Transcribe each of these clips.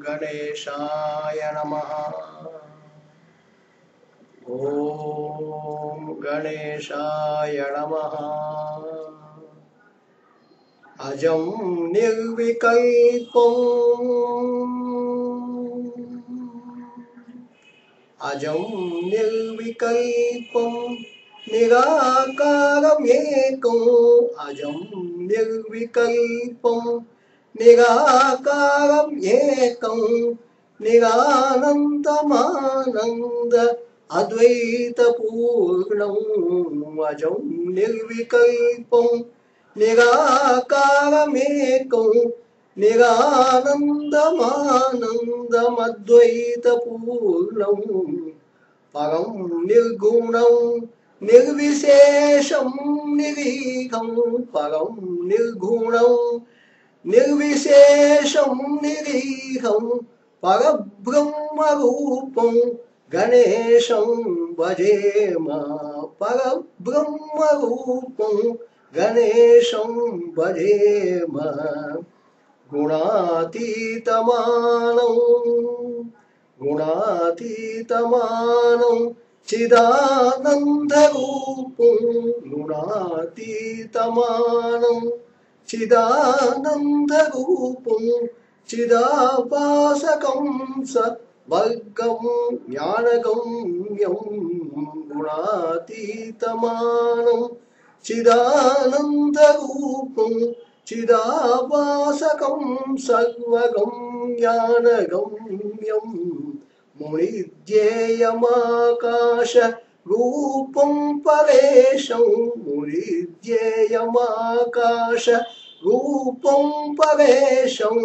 गणेशाय नमः। ॐ गणेशाय नमः। अजं निर्विकल्पम् निराकारमेकम् अजं निर्विकल्पम् निराकारमेकम् निरानन्दमानन्द अद्वैतपूर्णम् अजं निर्विकल्पम् निराकारमेकम् निरानन्दमानन्दमद्वैतपूर्णम् परं निर्गुणं निर्विशेषं निरीहं परं निर्गुणं निर्विशेषं निरीहं परब्रह्मरूपं गणेशं भजेम परब्रह्मरूपं गणेशं भजेम गुणातीतमानं चिदानन्दरूपं गुणातीतमानं चिदानन्दरूपं चिदाभासकं सद्वर्गं ज्ञानगम्यं गुणातीतमानं चिदानन्दरूपं चिदाभासकं सर्वगं ज्ञानगम्यं मुनिध्येयमाकाश रूपं परेशं मुनिध्येयमाकाश रूपं परेशं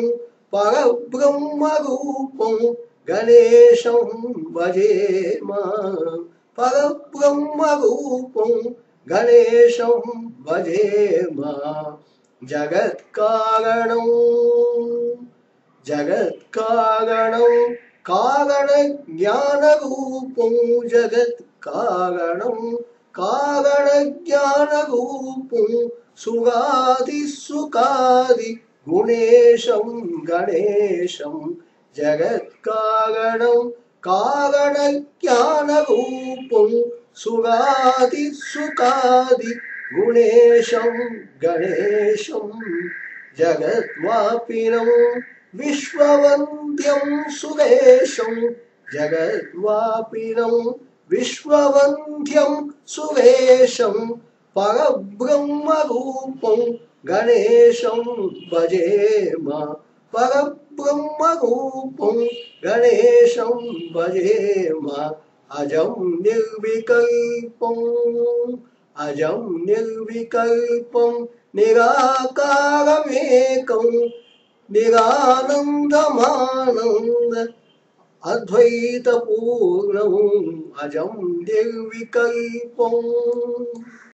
परब्रह्मरूपं गणेशं भजेम परब्रह्मरूपं गणेशं भजेम जगत्कारणं कारणज्ञानरूपं जगत्कारणं कारणज्ञानरूपं सुखादि गुणेशं गणेशं जगत्कारणं कारणज्ञानरूपं सुखादि गुणेशं गणेशं जगद्व्यापिनं विश्ववन्द्यं सुरेशं जगद्व्यापिनं विश्ववन्द्यं सुरेशं परब्रह्मरूपं गणेशं भजेम परब्रह्मरूपं गणेशं भजेम अजं निर्विकल्पं निराकारमेकं निरानन्दमानन्द अद्वैतपूर्णम् अजं निर्विकल्पम्।